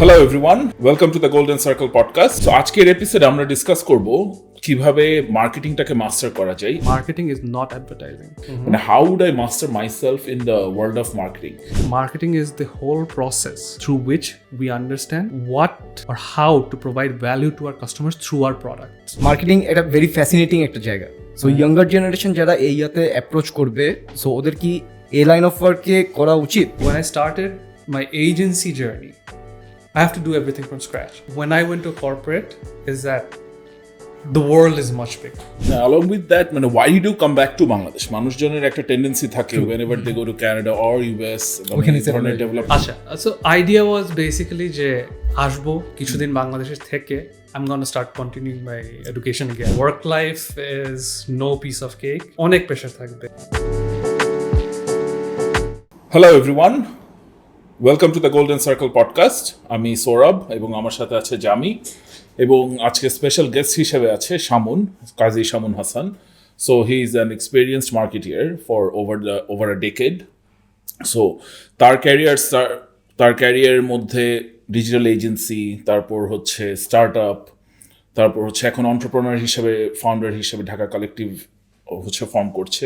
Hello everyone, welcome to the Golden Circle podcast. So আজকের এপিসোডে আমরা ডিসকাস করব কিভাবে মার্কেটিংটাকে মাস্টার করা যায়। Marketing is not advertising. And how would I master myself in the world of marketing? Marketing is the whole process through which we understand what or how to provide value to our customers through our products. Marketing একটা very fascinating একটা জায়গা। So younger generation যারা এই ইয়াতে approach করবে, so ওদের কি এই লাইন অফ ওয়ার্কে করা উচিত? When I started my agency journey, I have to do everything from scratch. When I went to corporate, is that the world is much bigger. Now, along with that, why did you come back to Bangladesh? মানুষজনের একটা tendency থাকে whenever they go to Canada or US, ধরনের develop. আচ্ছা, so idea was basically যে আসবো কিছুদিন বাংলাদেশে থেকে I'm going to start continuing my education again. Work life is no piece of cake. অনেক প্রেশার থাকবে। Hello everyone, welcome to the Golden Circle podcast. আমি Sohrab এবং আমার সাথে আছে Jami এবং আজকে স্পেশাল গেস্ট হিসেবে আছে Kazi Shamun Hasan. So he is an experienced marketeer for over a decade. So তার ক্যারিয়ার মধ্যে ডিজিটাল এজেন্সি, তারপর হচ্ছে স্টার্টআপ, তারপর হচ্ছে এখন এন্টারপ্রেনার হিসেবে ফাউন্ডার হিসেবে ঢাকা কালেকটিভ হচ্ছে ফর্ম করছে.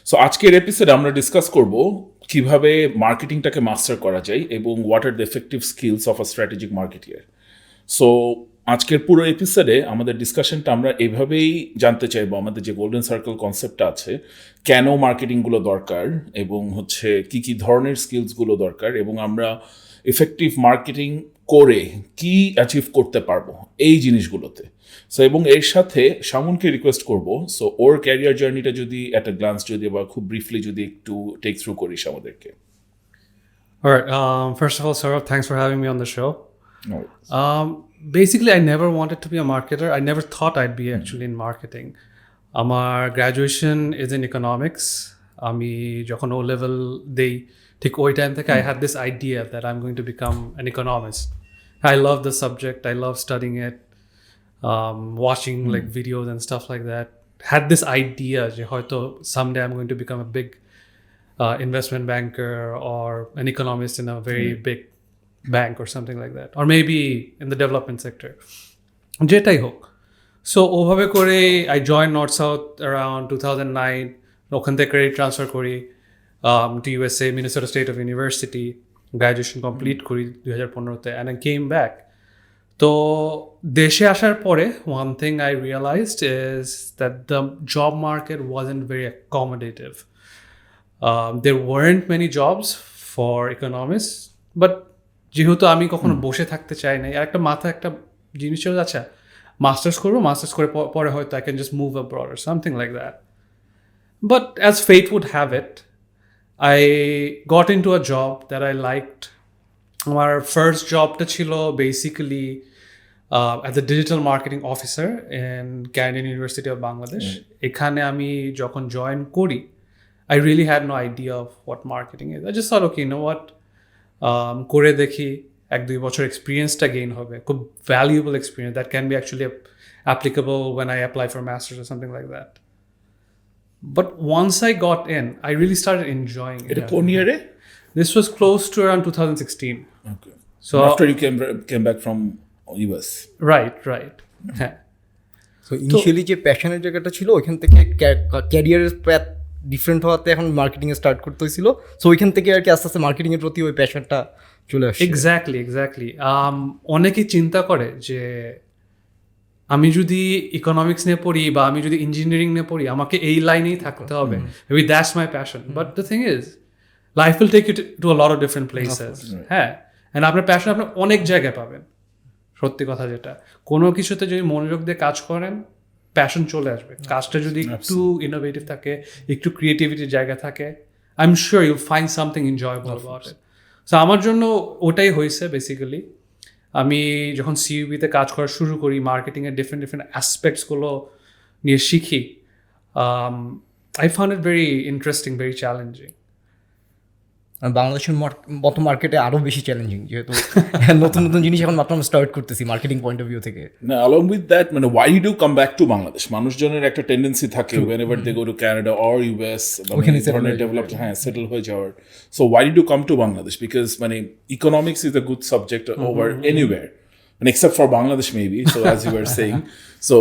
সো আজকের এপিসোডে আমরা ডিসকাস করব কিভাবে মার্কেটিংটাকে মাস্টার করা যায় এবং what are the effective skills of a strategic marketeer. So আজকের পুরো এপিসোডে আমাদের ডিসকাশনটা আমরা এইভাবেই জানতে চাইবো, আমাদের যে গোল্ডেন সার্কেল কনসেপ্টটা আছে, কেন মার্কেটিংগুলো দরকার এবং হচ্ছে কি কি ধরনের স্কিলসগুলো দরকার এবং আমরা এফেক্টিভ মার্কেটিং করে কি অ্যাচিভ করতে পারবো এই জিনিসগুলোতে. সো এবং এর সাথে শামুনকে রিকোয়েস্ট করবো, সো ওর ক্যারিয়ার জার্নিটা যদি অ্যাট আ গ্লান্স যদি বা খুব ব্রিফলি যদি একটু টেক থ্রু করিস আমাদেরকে. All right. First of all, Sohrab, thanks for having me on the show. No. Basically, I never wanted to be a marketer. I never thought I'd be actually in marketing. Our graduation is in economics. আমি যখন O level দেই ঠিক ওই time থেকে I had this idea that I'm going to become an economist. I love the subject. I love studying it, watching like videos and stuff like that. Had this idea যে হয়তো someday I'm going to become a big investment banker or an economist in a very big bank or something like that, or maybe in the development sector. যেটাই হোক, so ওভাবে করে I joined North South around 2009. ওখান থেকে credit transfer করি to USA, Minnesota State of University, graduation complete করি 2015-তে, and I came back. তো দেশে আসার পরে one thing I realized is that the job market wasn't very accommodative. There weren't many jobs for economists, but যেহেতু আমি কখনো বসে থাকতে চাই না, আর একটা মাথায় একটা জিনিস ছিল, আচ্ছা মাস্টার্স করবো, মাস্টার্স করে পরে হয়তো I can just move abroad or something like that. But as fate would have it, I got into a job that I liked. আমার ফার্স্ট জবটা ছিল basically as a digital marketing officer in Canadian University of Bangladesh. এখানে আমি যখন join করি, I really had no idea of what marketing is. I just thought, okay, you know what, করে দেখি, 1-2 বছর এক্সপিরিয়েন্সটা গেইন হবে, খুব valuable experience that can be actually applicable when I apply for masters or something like that. But once I got in, I really started enjoying it. এটা কোন ইয়ারে? This was close to around 2016. Okay. So after you came back from US. Right. হ্যাঁ. So initially যে প্যাশনের জায়গাটা ছিল, ওইখান থেকে ক্যারিয়ারের প্যাথ ডিফারেন্ট হওয়াতে এখন মার্কেটিংয়ে স্টার্ট করতে হয়েছিল। সো ওইখান থেকে আর কি আস্তে আস্তে মার্কেটিংয়ের প্রতি ওই প্যাশনটা চলে আসে। এক্স্যাক্টলি। অনেকেই চিন্তা করে যে আমি যদি ইকোনমিক্স নিয়ে পড়ি বা আমি যদি ইঞ্জিনিয়ারিং নিয়ে পড়ি, আমাকে এই লাইনেই থাকতে হবে, maybe that's my passion. But the thing is, life will take you to a lot of different places. হ্যাঁ, অ্যান্ড আপনার প্যাশন আপনি অনেক জায়গায় পাবেন। সত্যি কথা যেটা, কোনো কিছুতে যদি মনোযোগ দিয়ে কাজ করেন, প্যাশন চলে আসবে। কাজটা যদি একটু ইনোভেটিভ থাকে, একটু ক্রিয়েটিভিটির জায়গা থাকে, I am sure Yule find something enjoyable about it. So আমার জন্য ওটাই হয়েছে বেসিক্যালি। আমি যখন সিইউবিতে কাজ করা শুরু করি, মার্কেটিংয়ের ডিফারেন্ট অ্যাসপেক্টসগুলো নিয়ে শিখি, I found it very interesting, very challenging. আর বাংলাদেশের মতো মার্কেটে আরও বেশি চ্যালেঞ্জিং, যেহেতু নতুন নতুন জিনিস এখন মাত্র আমরা স্টার্ট করতেছি মার্কেটিং পয়েন্ট অফ ভিউ থেকে। না, along with that, মানে why did you come back to Bangladesh? মানুষজনের একটা টেন্ডেন্সি থাকে whenever they go to Canada or US, ওখানে ধরনের ডেভেলপড সেটেল হয়ে যাওয়ার। So why did you come to Bangladesh? Because মানে economics is a good subject over anywhere, and except for Bangladesh maybe. So as you were saying, so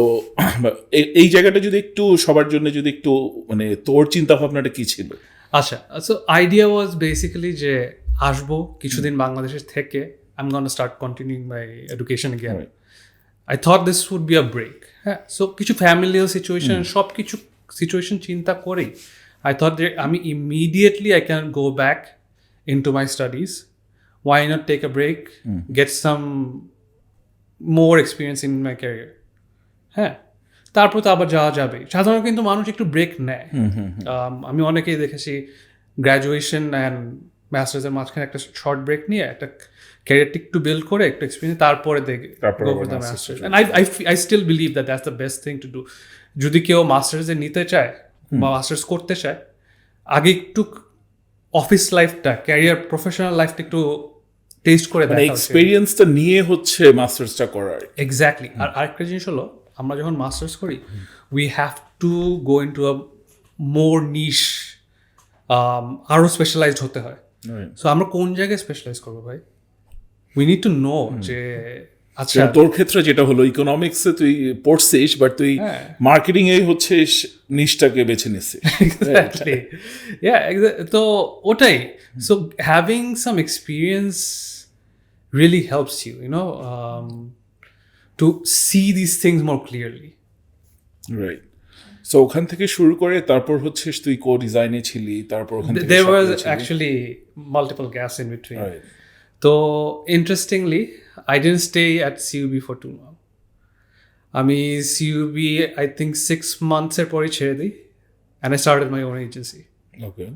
এই জায়গাটা যদি একটু সবার জন্য যদি একটু মানে তোর চিন্তা ভাবনাটা কি ছিল? আচ্ছা, সো আইডিয়া ওয়াজ বেসিক্যালি যে আসবো কিছুদিন বাংলাদেশের থেকে, I am gonna start continuing my education again. I thought this would be a break. হ্যাঁ, সো কিছু ফ্যামিলিয়াল সিচুয়েশন, সব কিছু সিচুয়েশন চিন্তা করেই আই থট যে আমি immediately I can go back into my studies, why not take a break, get some more experience in my career. হ্যাঁ, তারপর তো আবার যাওয়া যাবে। সাধারণত কিন্তু মানুষ একটু ব্রেক নেয়। আমি অনেকেই দেখেছি গ্র্যাজুয়েশন অ্যান্ড মাস্টার্সের মাঝখানে একটা শর্ট ব্রেক নিয়ে একটা ক্যারিয়ারটা একটু বিল্ড করে একটু এক্সপিরিয়েন্স তারপরে go for the masters. And I still believe that's the best thing to do. যদি কেউ মাস্টার্সে নিতে চায় বা মাস্টার্স করতে চায়, আগে একটু অফিস লাইফটা, ক্যারিয়ার, প্রফেশনাল লাইফটা একটু টেস্ট করে মানে এক্সপেরিয়েন্সটা নিয়ে হচ্ছে মাস্টার্সটা করার। এক্স্যাক্টলি। আর আরেকটা জিনিস হলো, আমরা যখন মাস্টার্স করি we have to go into a more niche, আরও স্পেশালাইজড হতে হয়। সো আমরা কোন জায়গায় স্পেশালাইজ করবো ভাই? উই নিড টু নো যে আচ্ছা তোর ক্ষেত্রে যেটা হলো ইকোনমিক্সে তুই পড়ছিস, বাট তুই মার্কেটিং এ হচ্ছে নিশটাকে বেছে নিছিস। এক্স্যাক্টলি, তো ওটাই। So having some experience really helps you, you know, to see these things more clearly. Right. So ওখান থেকে শুরু করে তারপর হচ্ছে তুই ডিজাইনে ছিলি, তারপর ওখান থেকে there was actually multiple gaps in between. Right. So interestingly, I didn't stay at CUB for too long. আমি CUB I think 6 months এর পরে ছেড়ে দিই, and I started my own agency. Okay.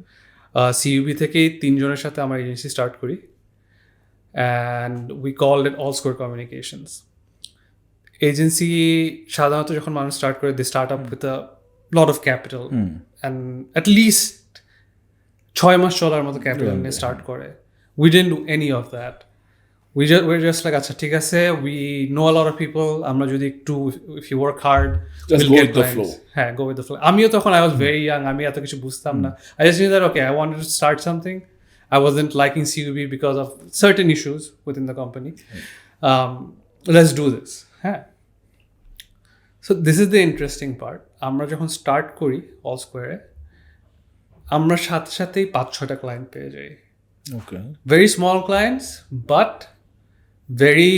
CUB থেকে 3 জনের সাথে আমার এজেন্সি স্টার্ট করি, and we called it All Square Communications. Agency সাধারণত যখন মানুষ স্টার্ট করে, they start up with a lot of capital, and at least 6 মাস চলার মতো ক্যাপিটাল নিয়ে স্টার্ট করে। We didn't do any of that. We just like আচ্ছা ঠিক আছে, we know a lot of people, আমরা যদি একটু if you work hard will get the flow. হ্যাঁ, গো উইথ দ্য ফ্লো। আমিও তখন আই ওয়াজ ভেরি ইয়াং, আমি এত কিছু বুঝতাম না। I just knew that okay, I wanted to start something. I wasn't liking CUB because of certain issues within the company. Let's do this. হ্যাঁ, so this is the interesting part. আমরা যখন start করি all স্কোয়ারে, আমরা সাথে সাথেই 5-6টা client পেয়ে যাই। Okay, very small clients, but very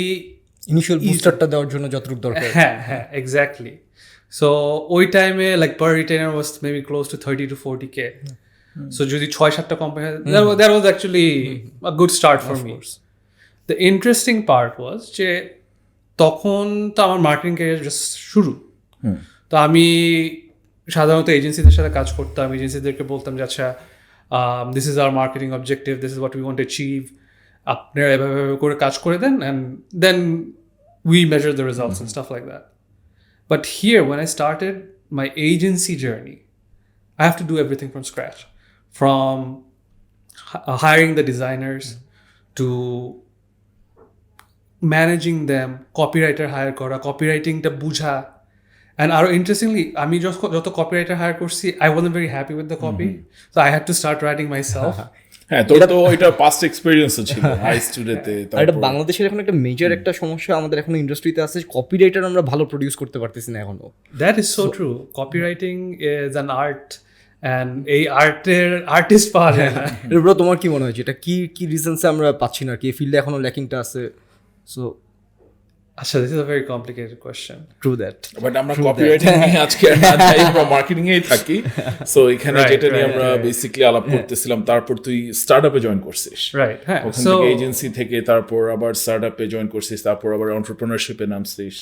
initial বুস্টারটা দেওয়ার জন্য যতটুকু দরকার। হ্যাঁ হ্যাঁ, এক্স্যাক্টলি। সো ওই টাইমে like per retainer was maybe close to 30 to 40K. So যদি 6-7টা company, that was actually a good start for me. The interesting part was যে তখন তো আমার মার্কেটিং ক্যারিয়ার জাস্ট শুরু। তো আমি সাধারণত এজেন্সিদের সাথে কাজ করতাম, এজেন্সিদেরকে বলতাম যে আচ্ছা this is our marketing objective, this is what we want to achieve, আপনারা এভাবে করে কাজ করে দেন, and then we measure the results and stuff like that. But here when I started my agency journey, I have to do everything from scratch, from hiring the designers to managing them, copywriter hire করা, copywritingটা বুঝা। And আরো interestingly, আমি যত copywriter hire করছি, I wasn't very happy with the copy, so I had to start writing myself. হ্যাঁ, তোর তো এটা পাস্ট এক্সপেরিয়েন্স ছিল হাই স্টুডেন্টে। আর এটা বাংলাদেশের এখন একটা মেজর একটা সমস্যা আমাদের এখন ইন্ডাস্ট্রিতে আছে, কপিরাইটার আমরা ভালো প্রডিউস করতে পারতেছি না এখনো। That is so true. Copywriting is an art, and এই আর্টের আর্টিস্ট পাওয়া যায় না। ব্রো, তোমার কি মনে হয় এটা কি রিজনসে আমরা পাচ্ছি না, কি ফিল্ডে এখনো ল্যাকিংটা আছে? সো আচ্ছা, this is a very complicated question. True that. But আমরা কপিরাইটিং নিয়ে আজকে আর না যাই, আমরা মার্কেটিং এই থাকি। সো এখানে যেটা নিয়ে আমরা বেসিক্যালি আলাপ করতেছিলাম, তারপর তুই স্টার্টআপে জয়েন করছিস, রাইট? হ্যাঁ, ওখান থেকে এজেন্সি থেকে তারপর আবার স্টার্টআপে জয়েন করছিস, তারপর আবার এন্টারপ্রেনারশিপে নামছিস।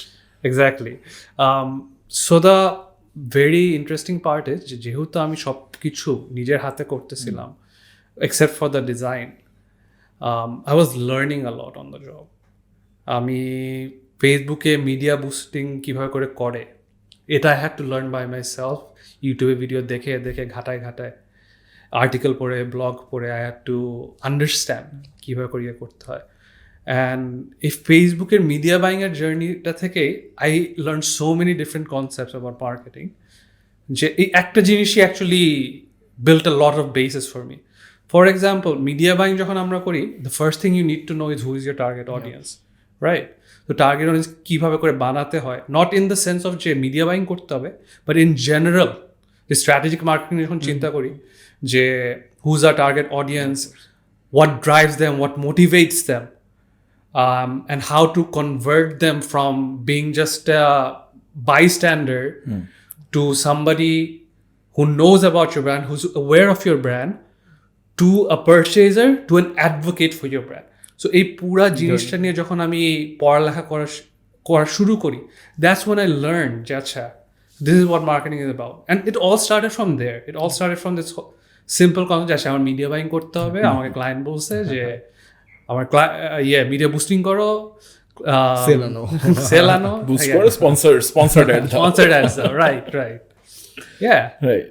Exactly. So the very interesting part is যেহেতু আমি সব কিছু নিজের হাতে করতেছিলাম except for the design, I was learning a lot on the job. আমি ফেসবুকে মিডিয়া বুস্টিং কীভাবে করে এটা I had to learn by myself, ইউটিউবে ভিডিও দেখে ঘাটায়। আর্টিকেল পড়ে ব্লগ পড়ে আই হ্যাড টু আন্ডারস্ট্যান্ড কীভাবে করে করতে হয়। অ্যান্ড এই ফেসবুকের মিডিয়া বাইংয়ের জার্নিটা থেকেই I learn so many different concepts about marketing, যে এই একটা জিনিসই actually built a lot of basis for me. For example, media buying যখন আমরা করি, the first thing you need to know is who is your target audience, right? তো target audience কীভাবে করে বানাতে হয়, not in the sense of যে media buying করতে হবে, বাট ইন জেনারেল যে স্ট্র্যাটেজিক মার্কেটিং যখন চিন্তা করি যে who's our target audience, what drives them, what motivates them, and how to convert them from being just a bystander to somebody who knows about your brand, who's aware of your brand, to a purchaser, to an advocate for your brand. So এই পুরা জিনিসটা নিয়ে যখন আমি পড়ালেখা করা শুরু করি, that's when I learned যে আচ্ছা, this is what marketing is about. And it all started from there. It all started from this simple concept যে আমার মিডিয়া বাইং করতে হবে, আমাকে ক্লায়েন্ট বলছে যে আমার মিডিয়া বুস্টিং করো, সেল আনো, বুস্ট করো, sponsored ads, right yeah right.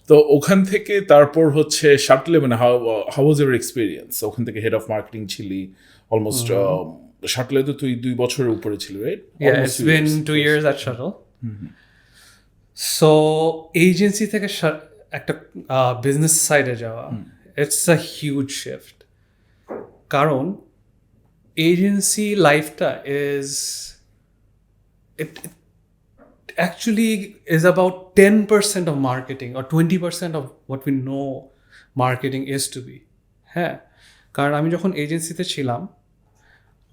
তো ওখান থেকে তারপর হচ্ছে শাটলে, মানে হাউ ওয়াজ ইউর এক্সপিরিয়েন্স? ওখান থেকে হেড অফ মার্কেটিং ছিলি অলমোস্ট, শাটলে তো তুই 2 বছরের উপরে ছিলি, right? Yeah, it's been 2 years at Shuttle. So agency থেকে একটা বিজনেস সাইডে যাওয়া, ইটস আ হিউজ শিফট। কারণ এজেন্সি লাইফটা it actually is about 10% of marketing or 20% of what we know marketing is to be. হ্যাঁ, কারণ আমি যখন এজেন্সিতে ছিলাম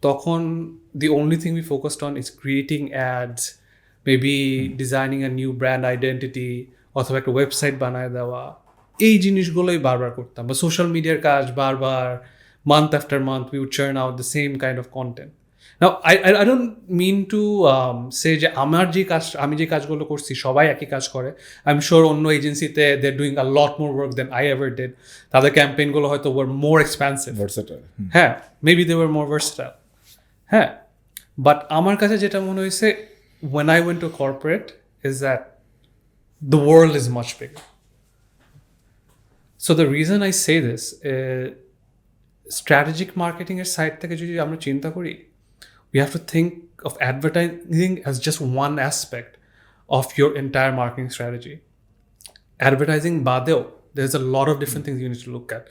তখন the only thing we focused on is creating ads, maybe designing a new brand identity, অথবা একটা ওয়েবসাইট বানায় দেওয়া, এই জিনিসগুলোই বারবার করতাম। বা সোশ্যাল মিডিয়ার কাজ বারবার, month after month we would churn out the same kind of content. Now I don't mean to say যে আমি যে কাজগুলো করছি সবাই একই কাজ করে। আই এম শিওর অন্য এজেন্সিতে they are doing a lot more work than I ever did. তাদের ক্যাম্পেইনগুলো হয়তো ওয়ার মোর এক্সপেন্সিভ, হ্যাঁ, maybe they were more versatile, হ্যাঁ। বাট আমার কাছে যেটা মনে হয়েছে when I went to corporate is that the world is much bigger. So the reason I say this is strategic marketing এর সাইড থেকে যদি আমরা চিন্তা করি, we have to think of advertising as just one aspect of your entire marketing strategy. Advertising বাদেও there's a lot of different things you need to look at,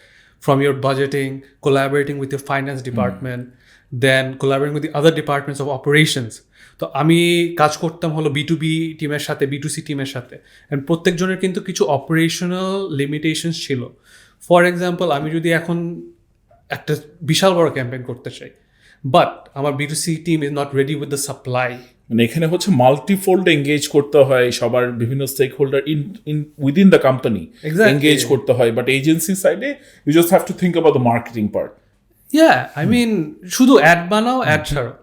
from your budgeting, collaborating with your finance department, then collaborating with the other departments of operations. তো আমি কাজ করতাম হলো B2B টিমের সাথে, B2C টিমের সাথে, অ্যান্ড প্রত্যেকজনের কিন্তু কিছু অপারেশনাল লিমিটেশনস ছিল। ফর এক্সাম্পল, আমি যদি এখন একটা বিশাল বড় ক্যাম্পেইন করতে চাই, বাট আমার B2C team is not ready with the supply, মানে এখানে হচ্ছে মাল্টিফোল্ড এঙ্গেজ করতে হয়, সবার বিভিন্ন stakeholder within the company engage করতে হয়। বাট এজেন্সি সাইডে you just have to think about the marketing part. Yeah, I mean শুধু অ্যাড বানাও, অ্যাড ছাড়ো,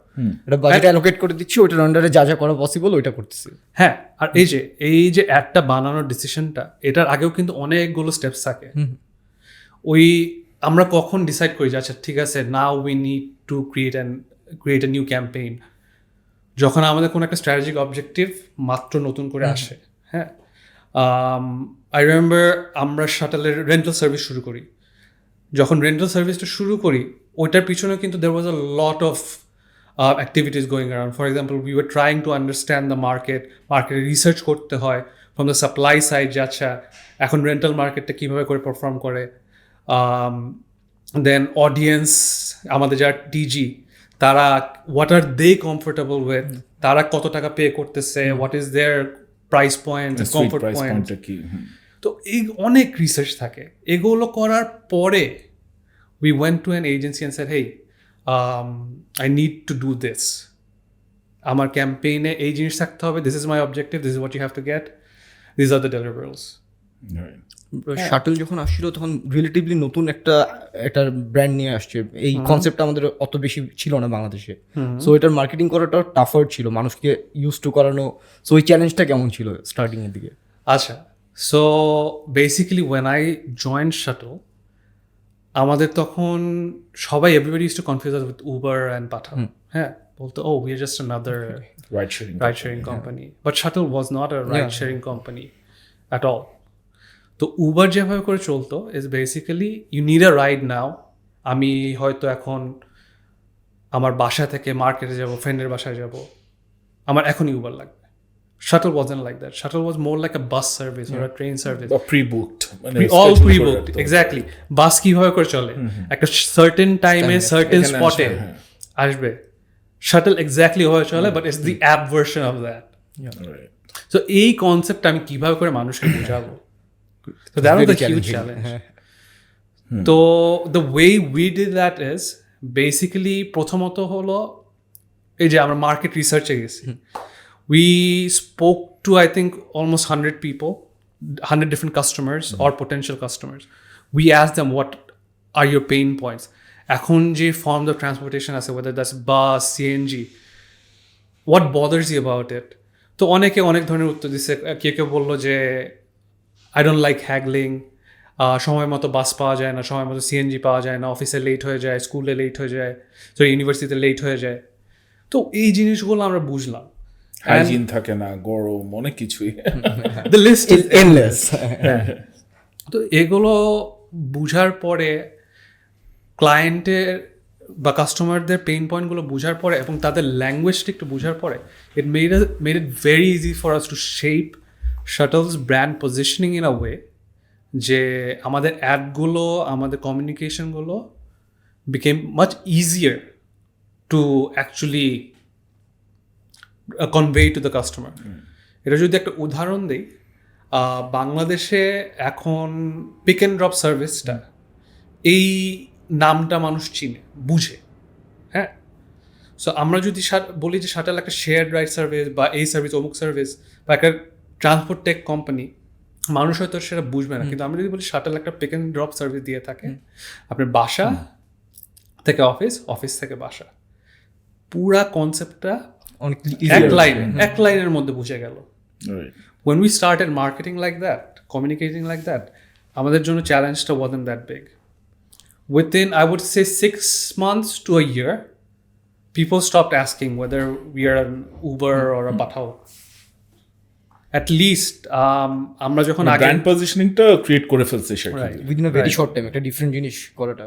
এটা বাজেট অ্যালোকেট করে দিচ্ছি, ওইটার আন্ডারে যা যা করা পসিবল ওইটা করতেছি। হ্যাঁ, আর এই যে অ্যাডটা বানানোর ডিসিশনটা, এটার আগেও কিন্তু অনেকগুলো স্টেপস থাকে। আমরা কখন ডিসাইড করি যে আচ্ছা ঠিক আছে, now we need to create a new campaign, যখন আমাদের কোনো একটা স্ট্র্যাটেজিক অবজেক্টিভ মাত্র নতুন করে আসে। হ্যাঁ, আই রিমেম্বার আমরা শাটলের রেন্টাল সার্ভিস শুরু করি। যখন রেন্টাল সার্ভিসটা শুরু করি, ওইটার পিছনে কিন্তু there was a lot of activities going around. For example, we were trying to understand the market research করতে হয় from the supply side, যে আচ্ছা এখন রেন্টাল মার্কেটটা কীভাবে করে পারফর্ম করে, দেন অডিয়েন্স, আমাদের যারা টিজি, তারা what are they comfortable with, তারা কত টাকা পে করতেছে, what is their price point, comfort point, তো এই অনেক রিসার্চ থাকে। এগুলো করার পরে we went to an agency and said, hey, I need to do this. আমার ক্যাম্পেইনে এই জিনিস থাকতে হবে, this is my objective, this is what you have to get, these are the deliverables. Shuttle যখন আসছিল তখন রিলেটিভলি নতুন একটা ব্র্যান্ড নিয়ে আসছে, এই কনসেপ্টটা আমাদের অত বেশি ছিল না বাংলাদেশে। সো এটার মার্কেটিং করাটা টাফার ছিল, মানুষকে ইউজ টু করানো। সো ওই চ্যালেঞ্জটা কেমন ছিল স্টার্টিং এর দিকে? আচ্ছা, so basically when I joined Shuttle, আমাদের তখন সবাই everybody used to confuse us with Uber and Pata. হ্যাঁ, বলতো oh we are just another ride sharing company. But Shuttle was not a ride sharing company at all. তো Uber যেভাবে করে চলতো is basically you need a ride now. আমি হয়তো এখন আমার বাসা থেকে মার্কেটে যাব, ফ্রেন্ডের বাসায় যাব, আমার এখনই উবার লাগবে। Shuttle wasn't like that. Shuttle was more like a bus service or a train service. Pre-booked. All pre-booked. Exactly. বাস কিভাবে করে চলে, একটা সার্টেন টাইমে সার্টেন স্পটে আসবে। শাটল এক্স্যাক্টলি ওভাবে চলে, but it's the app version of that. So এই কনসেপ্ট আমি কিভাবে করে মানুষকে বোঝাবো, so that was a huge challenge. তো the way we did that is basically প্রথমত হলো এই যে আমরা মার্কেট রিসার্চে গেছি। We spoke to, I think, almost 100 people, 100 different customers or potential customers. We asked them, what are your pain points? এখন যে forms of transportation আছে, whether that's bus, CNG, what bothers you about it? তো অনেকে অনেক ধরনের উত্তর দিচ্ছে। কেউ বললো যে I don't like haggling, সময় মতো বাস পাওয়া যায় না, সময় মতো সিএনজি পাওয়া যায় না, অফিসে লেট হয়ে যায়, স্কুলে লেট হয়ে যায়, ইউনিভার্সিটিতে লেট হয়ে যায়। তো এই জিনিসগুলো আমরা বুঝলাম। হাইজিন থাকে না, গরম, অনেক কিছুই। The list is endless. তো এগুলো বুঝার পরে ক্লায়েন্টের বা কাস্টমারদের পেইন পয়েন্টগুলো বুঝার পরে এবং তাদের ল্যাঙ্গুয়েজটা একটু বুঝার পরে it made it very easy for us to shape Shuttle's brand positioning in a way যে আমাদের অ্যাডগুলো, আমাদের কমিউনিকেশনগুলো became much easier to actually convey to the customer. এটা যদি একটা উদাহরণ দিই, বাংলাদেশে এখন পিক অ্যান্ড ড্রপ সার্ভিসটা এই নামটা মানুষ চিনে, বুঝে। হ্যাঁ, সো আমরা যদি বলি যে শাটল একটা শেয়ার রাইড সার্ভিস বা এই সার্ভিস অমুক সার্ভিস বা একটা ট্রান্সপোর্ট টেক কোম্পানি, মানুষ হয়তো সেটা বুঝবে না। কিন্তু আমরা যদি বলি শাটল একটা পিক অ্যান্ড ড্রপ সার্ভিস দিয়ে থাকে, আপনার বাসা থেকে অফিস, অফিস থেকে বাসা, পুরা কনসেপ্টটা এক লাইনের মধ্যে বুঝে গেল। When we started marketing like that, communicating like that, আমাদের জন্য চ্যালেঞ্জটা wasn't that big. Within, I would say, 6 months to a year, people stopped asking whether we are an Uber or a Pathao. At least, আমরা যখন আগে brand পজিশনিংটা create করে ফেলছে সেটা within a very short time, একটা different জিনিস করাটা।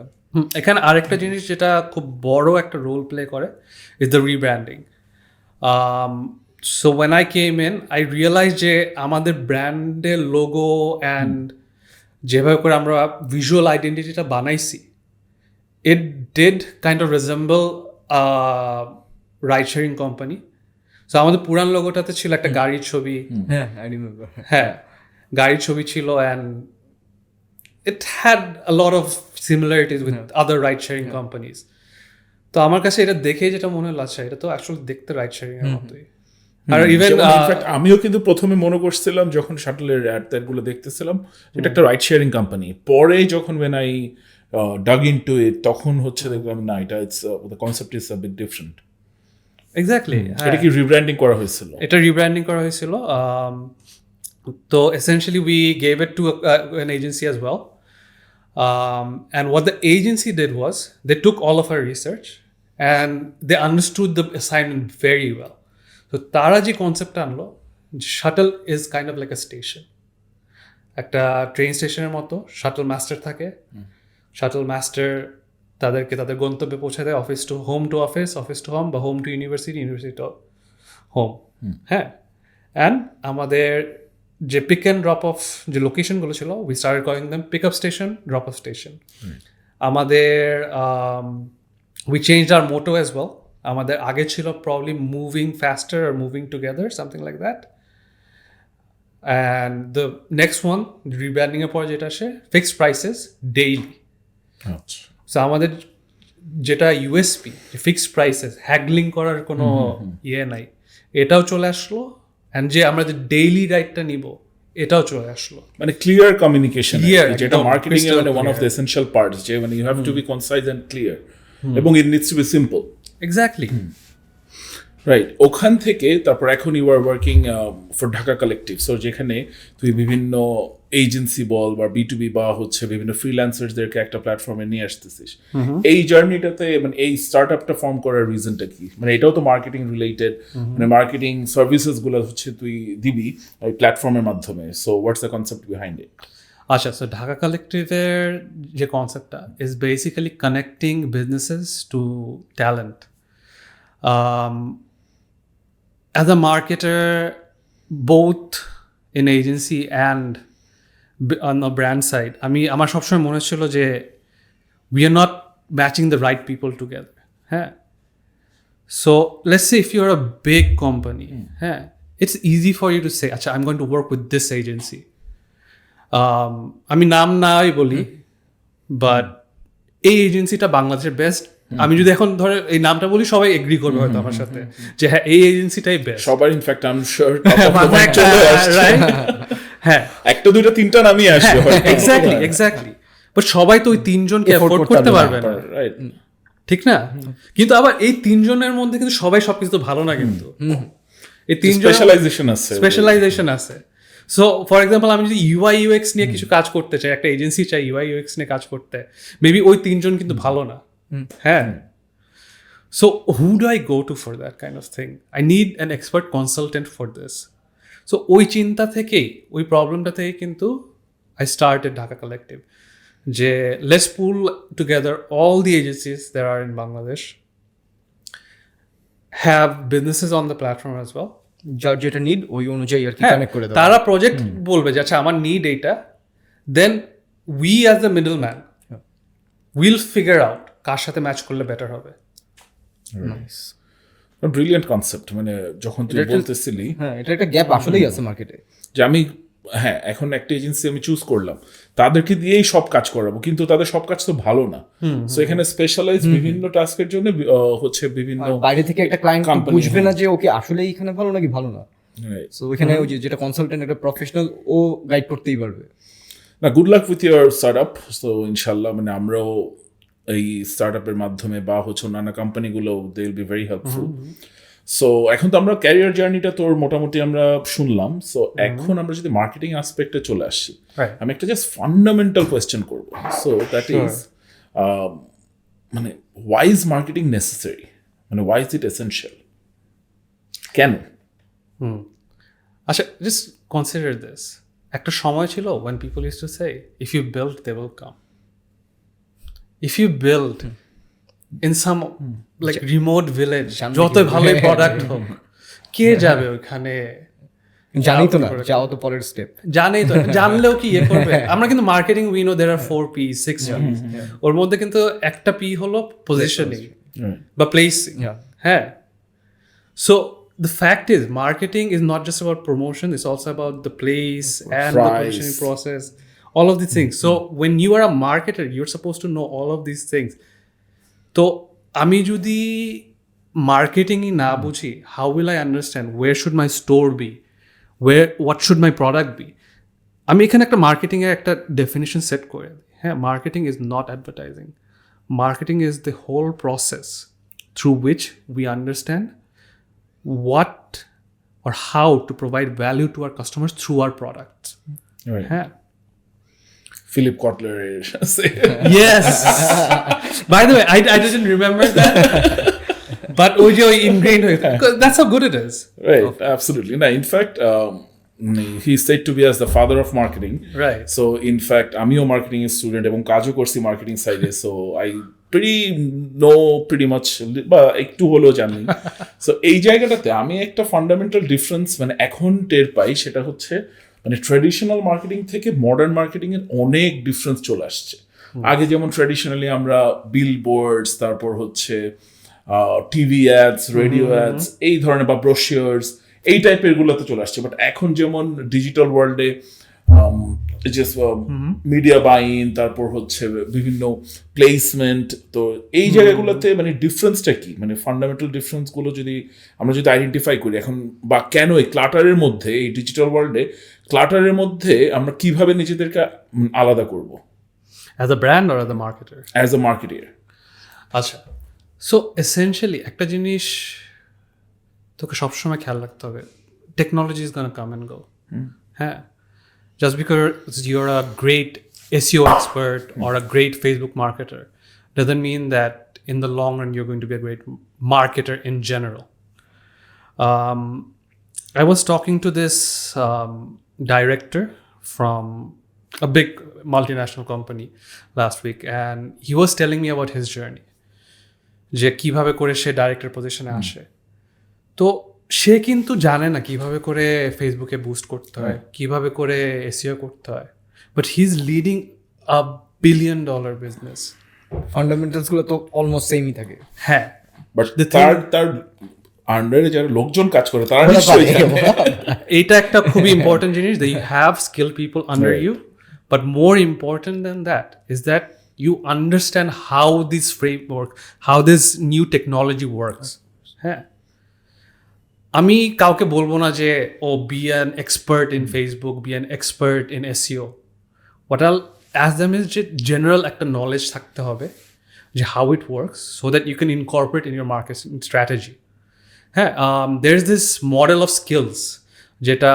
এখানে আরেকটা জিনিস যেটা খুব বড় একটা রোল প্লে করে is the rebranding. So when I came in, I realized যে আমাদের ব্র্যান্ডের লোগো অ্যান্ড যেভাবে করে আমরা ভিজুয়াল আইডেন্টিটিটা বানাইছি, it did kind of resemble a ride sharing company. So আমাদের পুরান লোগোটাতে ছিল একটা গাড়ির ছবি, হ্যাঁ গাড়ির ছবি ছিল, and it had a lot of similarities with other ride sharing companies. তো আমার কাছে এটা দেখেই যেটা মনে হলো, আচ্ছা এটা তো অ্যাকচুয়ালি দেখতে রাইড শেয়ারিং এর মতোই। আর ইভেন আমিও কিন্তু প্রথমে মনে করছিলাম যখন শাটলের অ্যাডগুলো দেখতেছিলাম এটা একটা রাইড শেয়ারিং কোম্পানি। পরে যখন when I dug into it, তখন হচ্ছে দেখলাম না, এটা the concept is a bit different. Exactly. এটা কি রিব্র্যান্ডিং করা হয়েছিল? এটা রিব্র্যান্ডিং করা হয়েছিল। তো essentially we gave it to an agency as well. And what the agency did was they took all of our research and they understood the assignment very well. So তারা যে কনসেপ্টটা আনলো, Shuttle is kind of like a station, একটা train স্টেশনের মতো। Shuttle master থাকে, Shuttle master তাদেরকে তাদের গন্তব্যে পৌঁছে দেয়, office to home to office, office to home, বা home to university, university to home. হ্যাঁ, অ্যান্ড আমাদের যে পিক অ্যান্ড ড্রপ অফ যে লোকেশনগুলো ছিল, we started calling them pick up station, drop off station. আমাদের we changed our motto as well. আমাদের আগে ছিল probably moving ফাস্টার are moving together, something like that. And the next one rebranding এর পর যেটা আসে, ফিক্সড প্রাইসেস ডেইলি। সো আমাদের যেটা ইউএসপি, ফিক্সড প্রাইসেস, হ্যাগলিং করার কোনো ইয়ে নাই, এটাও চলে আসলো। অ্যান্ড যে আমরা যে ডেইলি রাইডটা নিব, এটাও চলে আসলো। মানে ক্লিয়ার কমিউনিকেশন, যেটা একদম মার্কেটিং এর মানে one of the essential parts, যে মানে you have to be concise and clear, এবং it needs to be simple. Exactly, right. ওখান থেকে তারপর এখন you are working for Dhaka Collective. So যেখানে তুই বিভিন্ন এজেন্সি বল বা B2B বা হচ্ছে বিভিন্ন ফ্রিল্যান্সারদেরকে একটা প্ল্যাটফর্মে নিয়ে আসতেছিস। এই জার্নিটাতে মানে এই স্টার্টআপটা ফর্ম করার রিজনটা কি? মানে এটাও তো মার্কেটিং রিলেটেড, মানে মার্কেটিং সার্ভিসেস গুলো হচ্ছে তুই দিবি এই প্ল্যাটফর্মের মাধ্যমে। So what's the concept behind it? আচ্ছা, সো ঢাকা কালেকটিভের যে কনসেপ্টটা is basically connecting businesses to talent. As a marketer both in agency and on the brand side, আমার সবসময় মনে ছিল যে we are not matching the right people together. হ্যাঁ, so let's say if you are a big company, হ্যাঁ, it's easy for you to say, আচ্ছা, I'm going to work with this agency. আমি নাম নাই বলি, বাট এই এজেন্সিটা বাংলাদেশের best. আমি যদি এখন ধরে এই নামটা বলি, সবাই এগ্রি করবে হয়তো আমার সাথে যে হ্যাঁ, এই এজেন্সিটাই বেস্ট। সবার ইনফ্যাক্ট আই এম শিওর হ্যাঁ, একটা দুইটা তিনটা নামই আসবে, এক্স্যাক্টলি। বাট সবাই তো ওই তিনজনকে অ্যাফোর্ড করতে পারবে না, রাইট? ঠিক না? কিন্তু আবার এই তিনজনের মধ্যে কিন্তু সবাই সবকিছু তো ভালো না, কিন্তু এই তিনজন স্পেশালাইজেশন আছে। সো ফর এক্সাম্পল, আমি যদি ইউআই ইউএক্স নিয়ে কিছু কাজ করতে চাই, একটা এজেন্সি চাই ইউআই ইউএক্স নিয়ে কাজ করতে, মেবি ওই তিনজন কিন্তু ভালো না। হ্যাঁ, so who do I go to for that kind of thing? I need an expert consultant for this. So ওই চিন্তা থেকেই, ওই প্রবলেমটা থেকেই কিন্তু আই স্টার্টেড ঢাকা কালেকটিভ, যে let's pool together all the agencies that are in Bangladesh, have businesses on the platform as well, যার যেটা নিড ওই অনুযায়ী আর কি কানেক্ট করে দাও। তারা প্রজেক্ট বলবে যে আচ্ছা, আমার নিড এইটা, then we as the middle man will figure out কার সাথে ম্যাচ করলে বেটার হবে। Brilliant concept. মানে যখন তুই বলতেছিলি, হ্যাঁ, এটা একটা গ্যাপ আসলেই আছে মার্কেটে, যে আমি হ্যাঁ এখন একটা এজেন্সি আমি চুজ করলাম, তাদেরকে দিয়েই সব কাজ করাবো, কিন্তু তাদের সব কাজ তো ভালো না। সো এখানে স্পেশালাইজ বিভিন্ন টাস্কের জন্য হচ্ছে বিভিন্ন বাইরে থেকে একটা ক্লায়েন্ট বুঝবে না যে ওকে আসলে এখানে ভালো নাকি ভালো না। সো এখানে ওই যেটা কনসালটেন্ট, একটা প্রফেশনাল, ও গাইড করতেই পারবে। না, good luck with your startup. So ইনশাল্লাহ মানে আমরাও এই স্টার্টআপের মাধ্যমে বা হচ্ছে অন্যান্য কোম্পানিগুলো they will be very helpful. So এখন তো আমরা ক্যারিয়ার জার্নিটা তোর মোটামুটি আমরা শুনলাম। সো এখন আমরা যদি মার্কেটিং অ্যাসপেক্টে চলে আসি, আমি একটা জাস্ট ফান্ডামেন্টাল কোয়েশ্চেন করবো। সো দ্যাট ইজ মানে ওয়াই ইজ মার্কেটিং নেসেসারি, মানে ওয়াই ইজ ইট এসেনশিয়াল, কেন? আচ্ছা, জাস্ট কনসিডার দিস। একটা সময় ছিল when people used to say, if you build they will come. If you build in some like remote village, যতই ভালোই product হোক, কে যাবে ওখানে? জানি তো না, যাও তো পরের স্টেপ। জানেই তো, জানলেও কি ইয়ে করবে? আমরা কিন্তু marketing we know there are 4 P's 6 P's, ওর মধ্যে কিন্তু একটা P হলো পজিশনিং বা প্লেসিং। হ্যাঁ, so the fact is marketing is not just about promotion, it's also about the place and the positioning process, all of these things. So when you are a marketer, you're supposed to know all of these things. তো আমি যদি মার্কেটিংই না বুঝি, how will I understand where should my store be, what should my product be? আমি এখানে একটা marketing এর একটা ডেফিনিশন সেট করে দিই। হ্যাঁ, marketing is not advertising, marketing is the whole process through which we understand what or how to provide value to our customers through our products. Right. Yeah. Philip Kotler. Yes. By the way, I didn't remember that. But Ojo ingrained with it. That's how good it is. Right, absolutely. No, in fact, he's said to be as the father of marketing. Right. So, in fact, আমিও marketing student এবং কাজও করছি marketing side A. So, I pretty much বা একটু হলেও জানি। So এই জায়গাটাতে আমি একটা ফান্ডামেন্টাল ডিফারেন্স মানে এখন টের পাই, সেটা হচ্ছে মানে ট্র্যাডিশনাল মার্কেটিং থেকে মডার্ন মার্কেটিং এর অনেক ডিফারেন্স চলে আসছে। আগে যেমন ট্র্যাডিশনালি আমরা বিলবোর্ডস, তারপর হচ্ছে টিভি অ্যাডস, রেডিও অ্যাডস, এই ধরনের বা ব্রোশিওরস, এই টাইপের গুলোতে চলে আসছে। বাট এখন যেমন ডিজিটাল ওয়ার্ল্ডে মিডিয়া বাইন, তারপর হচ্ছে বিভিন্ন প্লেসমেন্ট, তো এই জায়গাগুলোতে মানে ডিফারেন্সটা কি, মানে ফান্ডামেন্টাল ডিফারেন্সগুলো যদি আমরা যদি আইডেন্টিফাই করি এখন, বা কেন এই ক্লাটারের মধ্যে, এই ডিজিটাল ওয়ার্ল্ডে ক্লাটারের মধ্যে আমরা কিভাবে নিজেদেরকে আলাদা করব, as a brand or as a marketer? As a marketer. আচ্ছা, সো এসেনশিয়ালি একটা জিনিস তোকে সবসময় খেয়াল রাখতে হবে, technology is gonna come and go. হ্যাঁ, just because you're a great SEO expert or a great Facebook marketer doesn't mean that in the long run you're going to be a great marketer in general. I was talking to this director from a big multinational company last week, and he was telling me about his journey. যে কিভাবে করে সে director পজিশনে আসে, তো সে কিন্তু জানে না কিভাবে করে ফেসবুকে বুস্ট করতে হয়, কিভাবে করে এসইও করতে হয়, but he is leading a $1 billion business. ফান্ডামেন্টালসগুলো তো অলমোস্ট সেমই থাকে। হ্যাঁ, বাট তার আন্ডারে যারা লোকজন কাজ করে তারা নিশ্চয়ই জানে। এইটা একটা খুবই ইম্পর্টেন্ট জিনিস, that you have skilled people under you, but more important than that is that you understand how this framework, how this new technology works. হ্যাঁ, আমি কাউকে বলবো না যে be an expert in Facebook, be an expert in SEO. What I'll ask them is যে general একটা knowledge থাকতে হবে যে how it works, so that you can incorporate in your marketing strategy. হ্যাঁ, there's this model of skills যেটা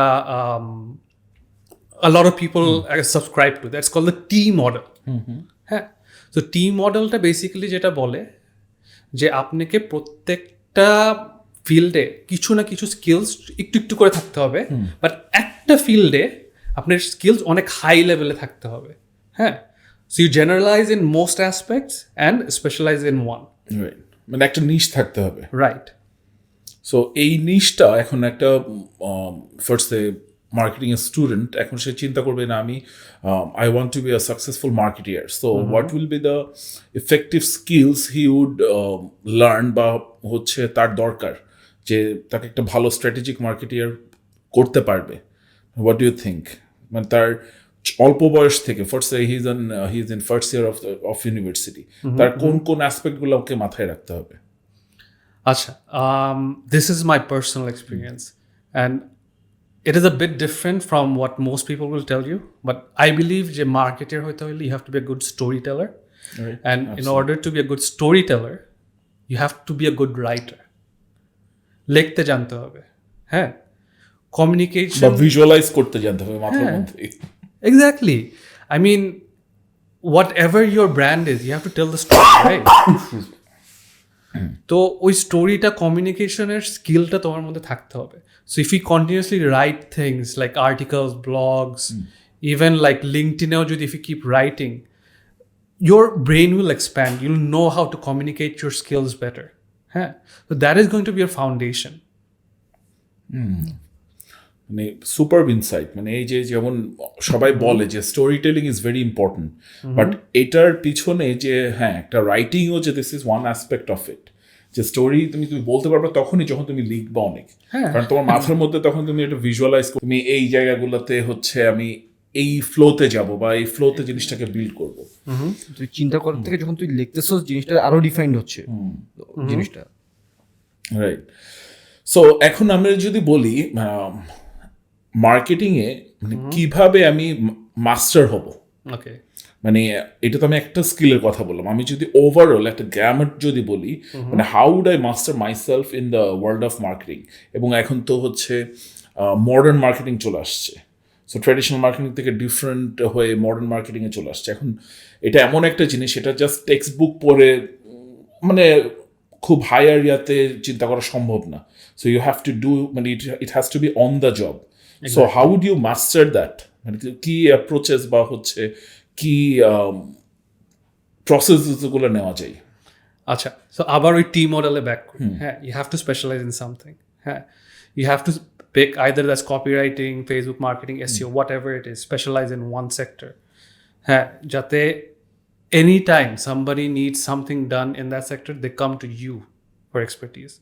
a lot of people subscribe to. That's called the T model. হ্যাঁ, তো T মডেলটা basically যেটা বলে যে আপনাকে প্রত্যেকটা ফিল্ডে কিছু না কিছু স্কিলস একটু একটু করে থাকতে হবে, বাট একটা ফিল্ডে আপনার স্কিলস অনেক হাই লেভেলে থাকতে হবে। হ্যাঁ, so you generalize in most aspects and specialize in one. মানে একটা নিশ থাকতে হবে। রাইট। সো এই নিশটা এখন একটা ফার্স্ট মার্কেটিং এর স্টুডেন্ট এখন সে চিন্তা করবে না আমি I want to be a successful marketer, so what will be the effective skills he would learn, বা হচ্ছে তার দরকার যে তাকে একটা ভালো স্ট্র্যাটেজিক মার্কেটিয়ার করতে পারবে। What do you think? মানে তার অল্প বয়স থেকে first he is in first year of university, তার কোন কোন অ্যাসপেক্টগুলোকে মাথায় রাখতে হবে? আচ্ছা, this is my personal experience, and it is a bit different from what most people will tell you, but I believe যে marketer হইতে হলে you have to be a good storyteller, Right. and Absolutely. in order to be a good storyteller you have to be a good writer. লিখতে জানতে হবে, হ্যাঁ, communication বা visualise করতে জানতে হবে মাথার মধ্যে। Exactly. I mean, whatever your brand is, you have to tell the story, right? তো ওই স্টোরিটা কমিউনিকেশনের স্কিলটা তোমার মধ্যে থাকতে হবে। So if you continuously write things like articles, blogs, even like লিঙ্কডইনেও যদি if you keep writing, your brain will expand. You'll know how to communicate your skills better. হ্যাঁ, so that is going to be your foundation. মানে super insight. মানে এই যে যেমন সবাই বলে যে story telling is very important, but এটার পিছনে যে হ্যাঁ একটা রাইটিংও যে this is one aspect of it, যে স্টোরি তুমি বলতে পারবে তখনই যখন তুমি লিখবা অনেক, কারণ তোমার মাথার মধ্যে তখন তুমি এটা ভিজুয়ালাইজ করো, তুমি এই জায়গাগুলোতে হচ্ছে আমি এই ফ্লোতে যাব বা এই ফ্লোতে জিনিসটাকে বিল্ড করবো। তুই চিন্তা করার থেকে যখন তুই লিখতেছস জিনিসটা আরো ডিফাইন্ড হচ্ছে জিনিসটা। রাইট। সো এখন আমরা যদি বলি মার্কেটিংয়ে মানে কিভাবে আমি মাস্টার হব, ওকে, মানে এটা তো আমি একটা স্কিলের কথা বললাম, আমি যদি ওভারঅল একটা গ্যামেট যদি বলি মানে how would I master myself in the world of marketing. এবং এখন তো হচ্ছে মডার্ন মার্কেটিং চলে আসছে, সো ট্র্যাডিশনাল মার্কেটিং থেকে ডিফারেন্ট হয়ে মডার্ন মার্কেটিংয়ে চলে আসছে। এখন এটা এমন একটা জিনিস, এটা জাস্ট টেক্সট বুক পড়ে মানে খুব হায়ার ইয়াতে চিন্তা করা সম্ভব না। So you have to do, মানে it has to be on the job. So how would you master that, মানে কি অ্যাপ্রোচেস বা হচ্ছে কি প্রসেসগুলো নেওয়া যায়? আচ্ছা, সো আবার ওই টি মডেলে ব্যাক করি। হ্যাঁ, you have to specialise in something. হ্যাঁ, you have to pick either that's copywriting, Facebook marketing, SEO, whatever it is, specialize in one sector. হ্যাঁ, যাতে anytime somebody needs something done in that sector, they come to you for expertise.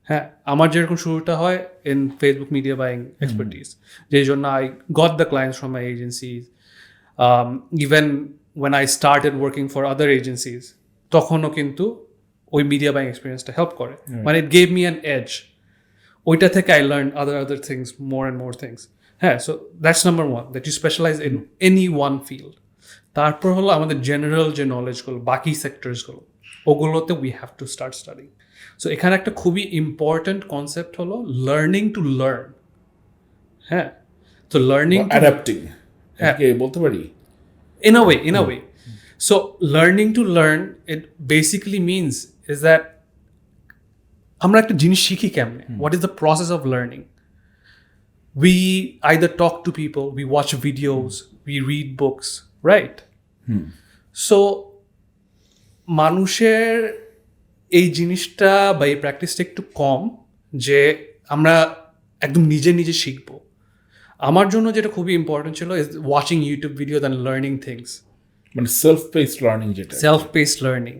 হ্যাঁ, আমার যেরকম শুরুটা হয় in Facebook media buying expertise, যেই জন্য I got the clients from my agencies. Even when I started working for other agencies, তখনও কিন্তু ওই media buying experience-টা help করে, মানে it gave me an edge. ওইটা থেকে I learned other things, more and more things. হ্যাঁ, so that's number one, that you specialize in any one field. তারপর হলো আমাদের জেনারেল যে নলেজগুলো বাকি সেক্টরসগুলো, ওগুলোতে we have to start studying. So এখানে একটা খুবই ইম্পর্টেন্ট কনসেপ্ট হলো লার্নিং টু লার্ন। হ্যাঁ, তো লার্নিং অ্যাডাপ্টিং বলতে পারি in a way. So learning to learn, it basically means is that আমরা একটা জিনিস শিখি কেমনে, what is the process of learning? we either talk to people, we watch videos, we read books, right? So মানুষের এই জিনিসটা বা এই প্র্যাকটিসটা একটু কম যে আমরা একদম নিজে নিজে শিখবো। আমার জন্য যেটা খুবই ইম্পর্টেন্ট ছিল is watching YouTube videos and learning things, মানে সেলফ পেসড লার্নিং, যেটা সেলফ পেসড লার্নিং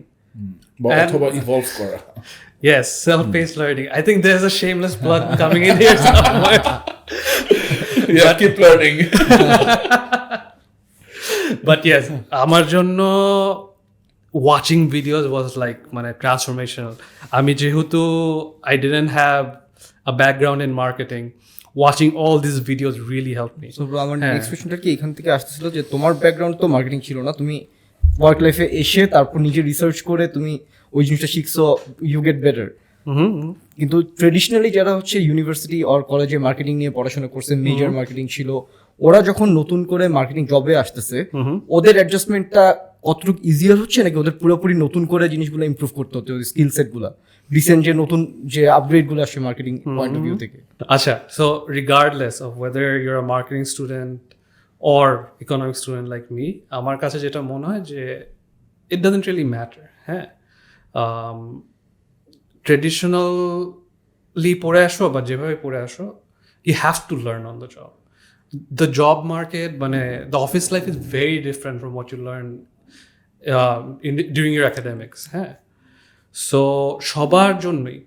অথবা ইভলভ করা। Yes, self-paced learning. I think there's a shameless plug coming in here somewhere. Yeah, keep learning. But yes, আমার জন্য watching videos was like মানে transformational. আমি যেহেতু I didn't have a background in marketing, watching all these videos really helped me. So আমার next কোশ্চেনটা কি এখান থেকে আসতেছিল যে তোমার ব্যাকগ্রাউন্ড তো মার্কেটিং ছিল না, তুমি ওয়ার্ক লাইফে এসে তারপর নিজে রিসার্চ করে তুমি ওই জিনিসটা শিখছো, ইউ গেট বেটার। কিন্তু ট্রেডিশনালি যারা হচ্ছে ইউনিভার্সিটি অর কলেজে মার্কেটিং নিয়ে পড়াশোনা করছে, মেজর মার্কেটিং ছিল, ওরা যখন নতুন করে মার্কেটিং জবে আসতেছে ওদের অ্যাডজাস্টমেন্টটা কতটুকু ইজিয়ার হচ্ছে নাকি ওদের পুরোপুরি নতুন করে জিনিসগুলো ইমপ্রুভ করতে হচ্ছে, ওই স্কিল সেটগুলো রিসেন্ট যে নতুন যে আপগ্রেডগুলো আসছে মার্কেটিং পয়েন্ট অফ ভিউ থেকে? আচ্ছা, so regardless of whether you're a marketing student or economics student like me, আমার কাছে যেটা মনে হয় যে ইট ডাজন্ট রিয়েলি ম্যাটার। হ্যাঁ, ট্রেডিশনালি পড়ে আসো বা যেভাবে পড়ে আসো, you have to learn on the job. The job market মানে the office life is very different from what you learn during your academics. হ্যাঁ, সো সবার জন্যই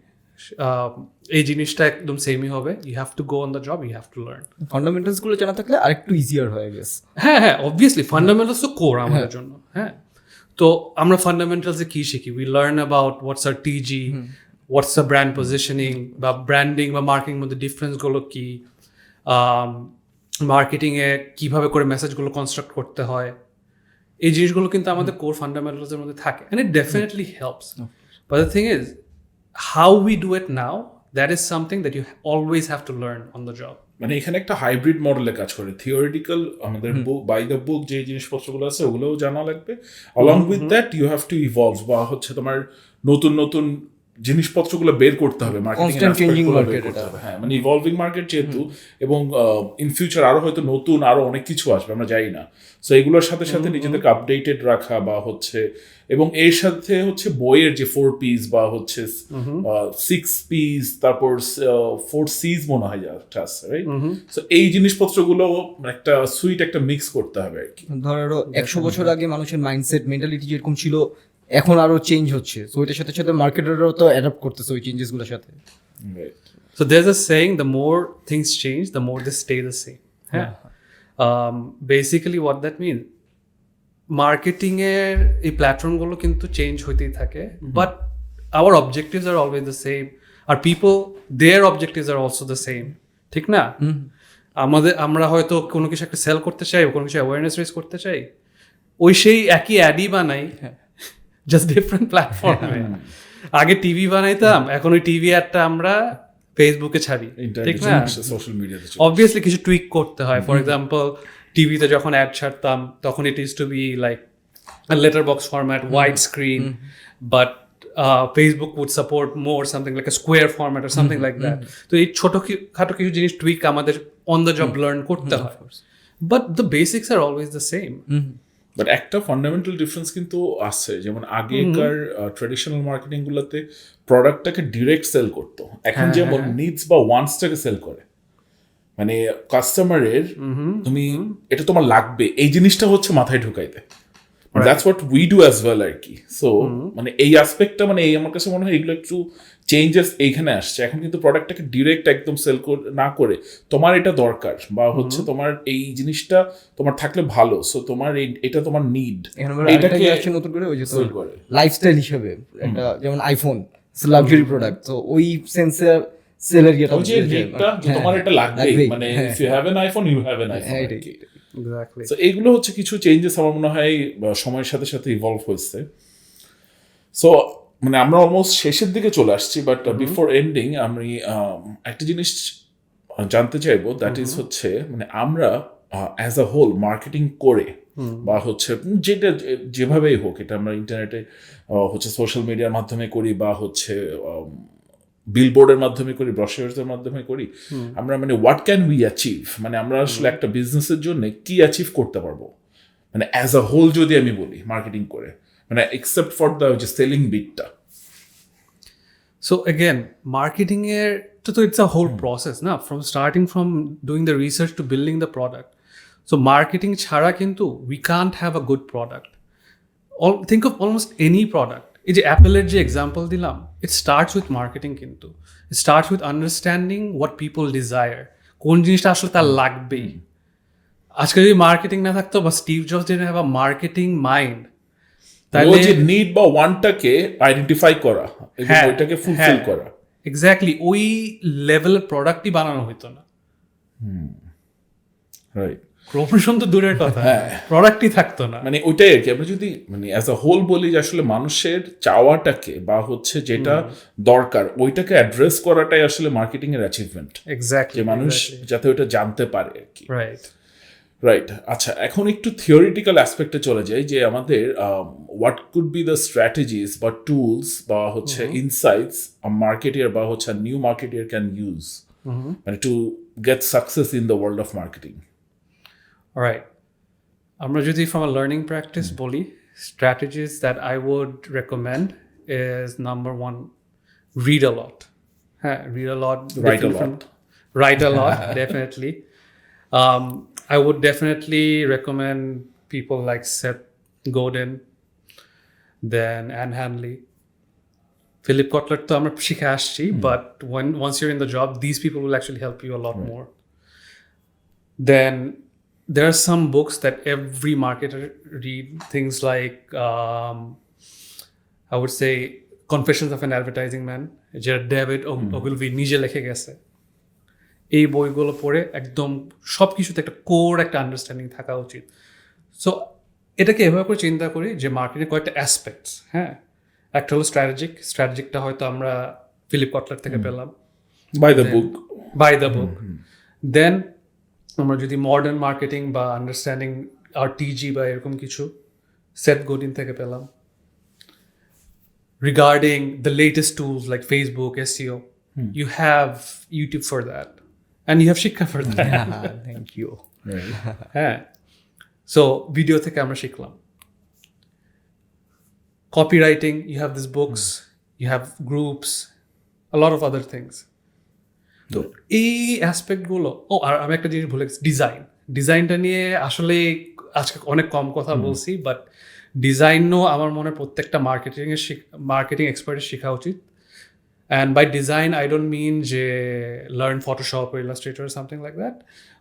এই জিনিসটা একদম সেমই হবে। You have to go on the job, you have to learn. ফান্ডামেন্টালসগুলো জানা থাকলে আরেকটু ইজিয়ার হয়ে গেছে। হ্যাঁ হ্যাঁ, অবভিয়াসলি ফান্ডামেন্টালস তো কোর আমাদের জন্য। হ্যাঁ, তো আমরা ফান্ডামেন্টালসে কি শিখি? We learn about what's our TG, what's a brand positioning বা ব্র্যান্ডিং বা মার্কেটিং মধ্যে ডিফারেন্সগুলো কি, মার্কেটিংয়ে কীভাবে করে মেসেজগুলো কনস্ট্রাক্ট করতে হয়, এই জিনিসগুলো কিন্তু আমাদের কোর ফান্ডামেন্টালসের মধ্যে থাকে, and it definitely helps. But the thing is how we do it now, that is something that you always have to learn on the job. মানে এখানে একটা হাইব্রিড মডেলে কাজ করে, থিওরিটিক্যাল আমাদের বুক বাই দ্য বুক যে জিনিসপত্রগুলো আছে ওগুলোও জানা লাগবে, along with that you have to evolve, বা হচ্ছে তোমার নতুন নতুন জিনিসপত্রগুলো বের করতে হবে, হ্যাঁ মানে ইভলভিং মার্কেট যেহেতু, এবং ইন ফিউচার আরো হয়তো নতুন আরো অনেক কিছু আসবে, আমরা জানি না। সো এগুলোর সাথে সাথে নিজেদেরকে আপডেটেড রাখা, বা হচ্ছে এবং এর সাথে হচ্ছে বইয়ের যে 4 Ps বা হচ্ছে 6 Ps, তারপর 4 Cs মনে হয় যাচ্ছে, রাইট? সো এই জিনিসপত্রগুলো একটা সুইট একটা মিক্স করতে হবে আর কি। ধরো 100 বছর আগে মানুষের মাইন্ডসেট মেন্টালিটি যেরকম ছিল এখন আরো চেঞ্জ হচ্ছে, সো এটার সাথে সাথে মার্কেটাররাও তো অ্যাডাপ্ট করতেছে ওই চেঞ্জেসগুলোর সাথে। So there's a saying, the more things change, the more they stay the same. Yeah. Basically what that means, marketing এর এই প্ল্যাটফর্মগুলো কিন্তু চেঞ্জ হইতেই থাকে, but our objectives are always the same. Our people, their objectives are also the same. ঠিক না? আমরা হয়তো কোনো কিছু একটা সেল করতে চাই, কোনো কিছু অ্যাওয়ারনেস রেজ করতে চাই, ওই সেই একই অ্যাডই বানাই, জাস্ট ডিফারেন্ট প্ল্যাটফর্মে। আগে টিভি বানাইতাম, এখন ওই টিভি অ্যাডটা আমরা ফেসবুকে ছাড়ি, ঠিক না? সোশ্যাল মিডিয়াতে অবভিয়াসলি কিছু টুইক করতে হয়। ফর এক্সাম্পল টিভিতে যখন অ্যাড ছাড়তাম তখন it is to be like letter box format, wide screen, but Facebook would support more something like a square format or something like that. তো এই ছোটখাটো কিছু জিনিস টুইক আমাদের অন দ্য জব লার্ন করতে হয়, but the basics are always the same. But একটা fundamental difference কিন্তু আছে, যেমন আগেকার ট্রেডিশনাল মার্কেটিং গুলোতে প্রোডাক্টটাকে ডিরেক্ট সেল করতো, এখন যেমন নিডস বা ওয়ান্টসটাকে সেল করে। মানে কাস্টমারের তুমি এটা তোমার লাগবে এই জিনিসটা হচ্ছে মাথায় ঢুকাইতে, that's what we do as well আর কি। সো মানে এই অ্যাসপেক্টটা মানে এই আমার কাছে মনে হয় এগুলো একটু চেঞ্জেস এইখানে আসছে। এখন কিন্তু প্রোডাক্টটাকে ডিরেক্ট একদম সেল না করে তোমার এটা দরকার বা হচ্ছে তোমার এই জিনিসটা তোমার থাকলে ভালো, সো তোমার এটা তোমার নিড, এটাকে নতুন করে ওই যে সেল করে লাইফস্টাইল হিসেবে। একটা যেমন আইফোন লাক্সারি প্রোডাক্ট, তো ওই সেন্সে সেলের ইয়েটা ওই যে নিডটা যে তোমার এটা লাগবে, মানে if you have an iPhone you have an iPhone. Exactly. So এগুলো হচ্ছে কিছু চেঞ্জেস আমার মনে হয় সময়ের সাথে সাথে ইভলভ হয়েছে। সো মানে আমরা অলমোস্ট শেষের দিকে চলে আসছি, বাট বিফোর এন্ডিং আমি একটা জিনিস জানতে চাইবো, দ্যাট ইজ হচ্ছে মানে আমরা অ্যাজ আ হোল মার্কেটিং করে বা হচ্ছে যেটা যেভাবেই হোক, এটা আমরা ইন্টারনেটে হচ্ছে সোশ্যাল মিডিয়ার মাধ্যমে করি বা হচ্ছে বিলবোর্ডের মাধ্যমে করি, ব্রশার্সের মাধ্যমে করি, আমরা মানে হোয়াট ক্যান উই অ্যাচিভ, মানে আমরা আসলে একটা বিজনেসের জন্য কি অ্যাচিভ করতে পারবো, মানে অ্যাজ আ হোল যদি আমি বলি মার্কেটিং করে, মানে এক্সেপ্ট ফর দ্য যে selling বিটটা। So again, marketing it's a whole process, na? From starting from doing the research to building the product. So marketing chhara kintu we can't have a good product. Think of almost any product. এই যে অ্যাপেলের যে example দিলাম, it starts with marketing কিন্তু। It starts with understanding what people desire. কোন জিনিসটা আসলে তার লাগবেই। আজকে যদি মার্কেটিং না থাকতো বা Steve jobs didn't have a marketing mind, তাহলে যে নিড বা ওয়ান্টটাকে আইডেন্টিফাই করা এবং ওইটাকে ফুলফিল করা, এক্স্যাক্টলি ওই লেভেলের প্রোডাক্টই বানানো হইতো না। রাইট, প্রমোশন তো দূরের কথা, প্রোডাক্টই থাকতো না। মানে ওইটাই আর কি। আমরা যদি মানে অ্যাজ আ হোল বলি যে আসলে মানুষের চাওয়াটাকে বা হচ্ছে যেটা দরকার ওইটাকে অ্যাড্রেস করাটাই আসলে মার্কেটিং এর অ্যাচিভমেন্ট। এক্স্যাক্টলি, যে মানুষ যাতে ওইটা জানতে পারে আর কি। রাইট। আচ্ছা, এখন একটু থিওরিটিক্যাল অ্যাসপেক্টে চলে যাই যে আমাদের what could be the strategies বা টুলস বা হচ্ছে ইনসাইটস মার্কেটিয়ার বা হচ্ছে নিউ মার্কেটিয়ার ক্যান ইউজ মানে to get success in the world of marketing. Right. আমরা যদি from a learning practice বলি, strategies that I would recommend is number one, read a lot. Read a lot. Write a lot, definitely. I would definitely recommend people like Seth Godin, then Anne Hanley, Philip Kotler তো আমরা শিখে আসছি, but once you're in the job, these people will actually help you a lot more. Then there are some books that every marketer read, things like I would say Confessions of an Advertising Man, যেটা David Ogilvy নিজে লিখে গেছে। এই বইগুলো পড়ে একদম সব কিছুতে একটা কোর একটা আন্ডারস্ট্যান্ডিং থাকা উচিত। সো এটাকে এভাবে করে চিন্তা করি যে মার্কেটিং কয়েকটা অ্যাসপেক্টস, একটা হলো স্ট্র্যাটেজিকটা হয়তো আমরা ফিলিপ কটলার থেকে পেলাম, বাই দ্য বুক। দেন আমরা যদি মডার্ন মার্কেটিং বা আন্ডারস্ট্যান্ডিং RTV বা এরকম কিছু সেথ গোডিন থেকে পেলাম। Regarding the latest tools like Facebook, SEO, you have YouTube for that and you have Shikkha for that. Thank you. So video থেকে আমরা শিখলাম। Copywriting, you have these books, you have groups, a lot of other things. তো এই অ্যাসপেক্টগুলো, আর আমি একটা জিনিস ভুলে গেছি, ডিজাইনটা নিয়ে আসলে আজকে অনেক কম কথা বলছি, বাট ডিজাইনও আমার মনে প্রত্যেকটা মার্কেটিং এক্সপার্টের শেখা উচিত। And by design I don't mean যে learn Photoshop or Illustrator or something like that,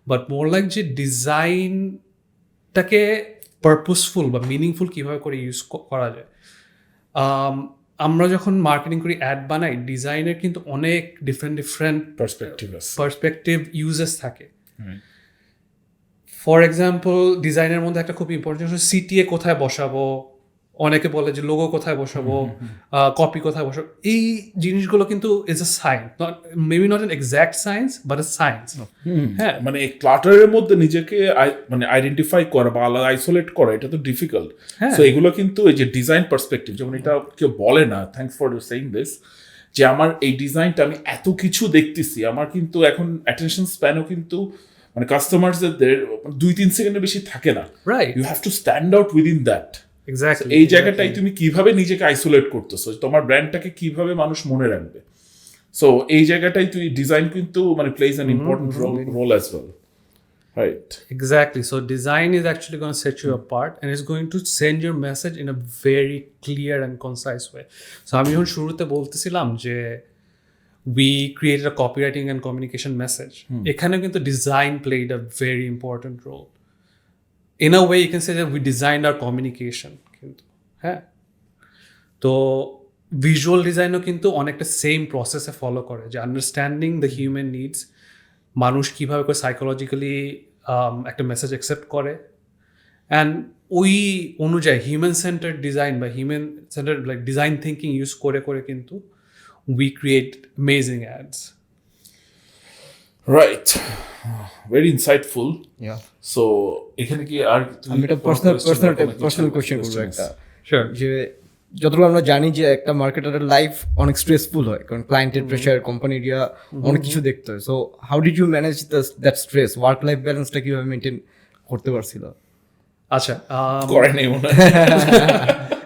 but more like যে ডিজাইনটাকে পারপোজফুল বা মিনিংফুল কীভাবে করে ইউজ করা যায়। আমরা যখন মার্কেটিং করি, অ্যাড বানাই, ডিজাইনের কিন্তু অনেক ডিফারেন্ট পার্সপেক্টিভ ইউজেস থাকে। ফর এক্সাম্পল, ডিজাইনের মধ্যে একটা খুব ইম্পর্টেন্ট CTA কোথায় বসাবো, অনেকে বলে যে লোগো কোথায় বসাবো, কপি কোথায় বসাবো। এই জিনিসগুলো কিন্তু is a science, maybe not an exact science but a science. মানে ক্লাটারের মধ্যে নিজেকে মানে আইডেন্টিফাই করা বা আলাদা আইসোলেট করা এটা তো ডিফিকাল্ট। সো এগুলো কিন্তু এই যে ডিজাইন পার্সপেক্টিভ, যেমন এটা কেউ বলে না, থ্যাঙ্কস ফর সেইং দিস, যে আমার এই ডিজাইনটা আমি এত কিছু দেখতেছি, আমার কিন্তু এখন অ্যাটেনশন স্প্যানও কিন্তু মানে কাস্টমারদের 2-3 সেকেন্ডের বেশি থাকে না। You have to stand out within that. এই জায়গাটাই তুমি কিভাবে নিজেকে আইসোলেট করতেছো, তোমার ব্র্যান্ডটাকে কিভাবে মানুষ মনে রাখবে। সো এই জায়গাটাই তুই ডিজাইন কিন্তু মানে plays an important role as well, right? Exactly. So design is actually going to set you apart and it's going to send your message in a very clear and concise way. So আমি যখন শুরুতে বলতেছিলাম যে we created a copywriting and communication message, এখানে কিন্তু design played a very important role. In a way you can say that we designed our communication কিন্তু তো visual ডিজাইনও কিন্তু অনেকটা সেম প্রসেসে ফলো করে, যে আন্ডারস্ট্যান্ডিং দ্য হিউম্যান নিডস, মানুষ কীভাবে করে সাইকোলজিক্যালি একটা মেসেজ অ্যাকসেপ্ট করে, অ্যান্ড ওই অনুযায়ী হিউম্যান সেন্টার্ড ডিজাইন বা human centred like design thinking use করে করে কিন্তু we create amazing ads. Right. Very insightful. Yeah. So এখানে কি আর আমি একটা পার্সোনাল কোশ্চেন করব একটা। Sure. যে যতটুকু আমরা জানি যে একটা মার্কেটারের লাইফ অনেক স্ট্রেসফুল হয়, কারণ ক্লায়েন্টের প্রেশার, কোম্পানির অনেক কিছু দেখতে হয়। So how did you manage that stress? Work life ব্যালেন্সটা কিভাবে মেনটেন করতে পারছিল? আচ্ছা, করে নেই মনে হয়।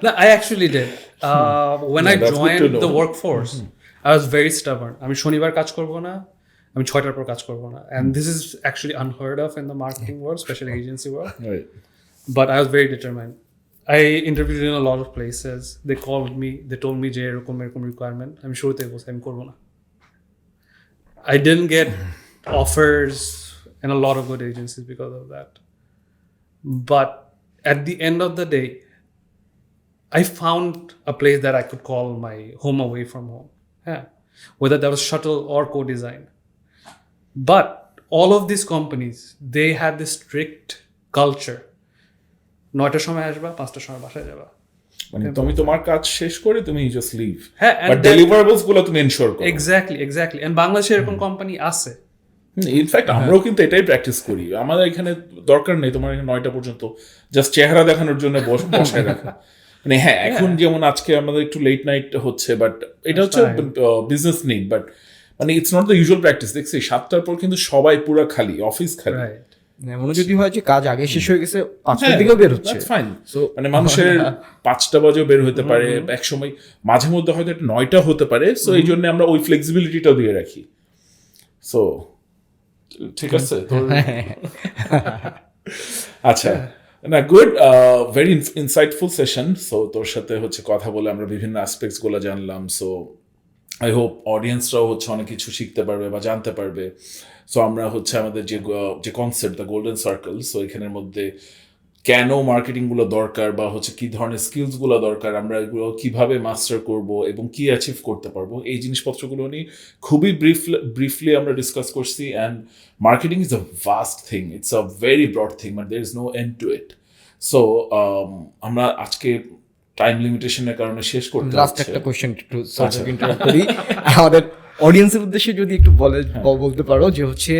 no, I actually did. When I that's good to joined know. the workforce, I was very stubborn. আমি শনিবার কাজ করব না, আমি 6টার পর কাজ করব না, and this is actually unheard of in the marketing world, especially agency world. Right. But I was very determined. I interviewed in a lot of places. They called me, they told me যে এরকম requirement. আমি শুরুতে বলছি আমি করব না. I didn't get offers in a lot of good agencies because of that. But at the end of the day, I found a place that I could call my home away from home. Yeah. Whether that was shuttle or co-design. But all of these companies, they had this strict culture. 9টার সময় আসবা, 5টার সময় বাসায় যাবা। মানে তুমি তোমার কাজ শেষ করে তুমি জাস্ট লিভ, হ্যাঁ, and বাট ডেলিভারেবলস গুলো তুমি এনশিওর করো। Exactly. And বাংলাদেশে এরকম কোম্পানি আছে। ইনফ্যাক্ট আমরাও কিন্তু এটাই প্র্যাকটিস করি। আমাদের এখানে দরকার নেই তোমার এখানে 9টা পর্যন্ত জাস্ট চেহারা দেখানোর জন্য বসায় রাখা। মানে হ্যাঁ, এখন যেমন আজকে আমাদের একটু লেট নাইট হচ্ছে, বাট এটা হচ্ছে বিজনেস নিড, বাট মানে it's not the usual practice. দেখছি 7টার পর কিন্তু সবাই পুরো খালি, অফিস খালি। এমনও যদি হয় যে কাজ আগে শেষ হয়ে গেছে, 5টার দিকেও বের হচ্ছে, ফাইন। মানে মানুষের 5টা বাজেও বের হতে পারে, এক সময় মাঝে মধ্যে হয়তো 9টা হতে পারে। সো এই জন্য আমরা ওই ফ্লেক্সিবিলিটিটাও দিয়ে রাখি। সো ঠিক আছে। আচ্ছা, না good, very insightful session. So তোর সাথে হচ্ছে কথা বলে আমরা বিভিন্ন অ্যাসপেক্টস গুলো জানলাম। সো আই হোপ অডিয়েন্সরাও হচ্ছে অনেক কিছু শিখতে পারবে বা জানতে পারবে। সো আমরা হচ্ছে আমাদের যে concept the golden circle, so এখানের মধ্যে কেন মার্কেটিংগুলো দরকার বা হচ্ছে কী ধরনের স্কিলসগুলো দরকার, আমরা এগুলো কীভাবে মাস্টার করব এবং কী অ্যাচিভ করতে পারবো, এই জিনিসপত্রগুলো নিয়ে খুবই ব্রিফলি আমরা ডিসকাস করছি। And marketing is a vast thing, it's a very broad thing, but there is no end to it. So আমরা আজকে টাইম লিমিটেশনের কারণে শেষ করতে লাস্ট একটা কোয়েশ্চেন একটু ইন্টারাপ্ট করি। আমাদের অডিয়েন্সের উদ্দেশ্যে যদি একটু বলতে পারো যে হচ্ছে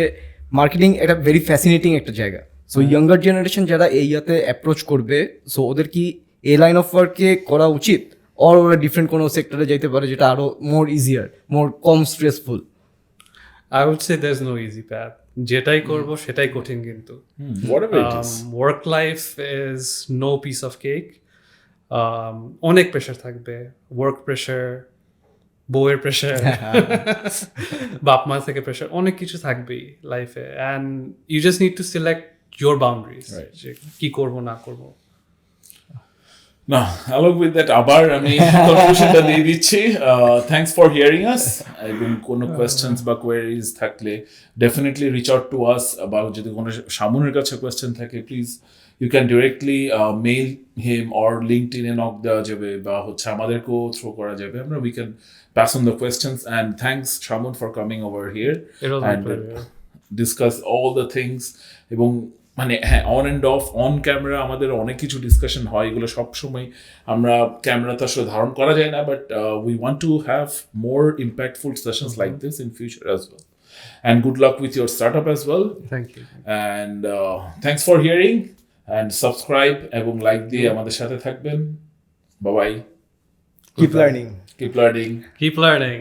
মার্কেটিং একটা ভেরি ফ্যাসিনেটিং একটা জায়গা। সো ইয়াঙ্গার জেনারেশন যারা এই ইয়াতে অ্যাপ্রোচ করবে, সো ওদের কি এই লাইন অফ ওয়ার্কে করা উচিত, অর ওরা ডিফারেন্ট কোনো সেক্টরে যাইতে পারে যেটা আরো মোর easier, more com stressful? I would say there's no easy path. যেটাই করব সেটাই কঠিন কিন্তু। Work life is no piece of cake. অনেক প্রেশার থাকবে, ওয়ার্ক প্রেশার, বউয়ের প্রেশার, বাপ মা থেকে প্রেশার, অনেক কিছু থাকবেই লাইফে। And you just need to select your boundaries, যে কি করবো না করবো। না, along with that আবার আমি কনক্লুশনটা দিয়ে দিচ্ছি। থ্যাঙ্কস ফর হিয়ারিং আস, এবং কোনো কোয়েশ্চেন্স বা কোয়েরিজ থাকলে definitely reach out to us. বা যদি কোনো সামনের কাছে কোয়েশ্চেন থাকে, please you can directly mail him or লিঙ্কডইনে নক দেওয়া যাবে, বা হচ্ছে আমাদেরকেও থ্রো করা যাবে। আমরা we can pass on the questions. And thanks Shamun for coming over here and discuss all the things. এবং মানে হ্যাঁ, on and off, on camera আমাদের অনেক কিছু ডিসকাশন হয়, এগুলো সবসময় আমরা ক্যামেরাতে আসলে ধারণ করা যায় না, but we want to have more impactful sessions like this in future as well. And good luck with your startup as well. Thank you. And thanks for hearing, and subscribe এবং লাইক দিয়ে আমাদের সাথে থাকবেন। Bye bye. Keep learning. Keep learning. Keep learning.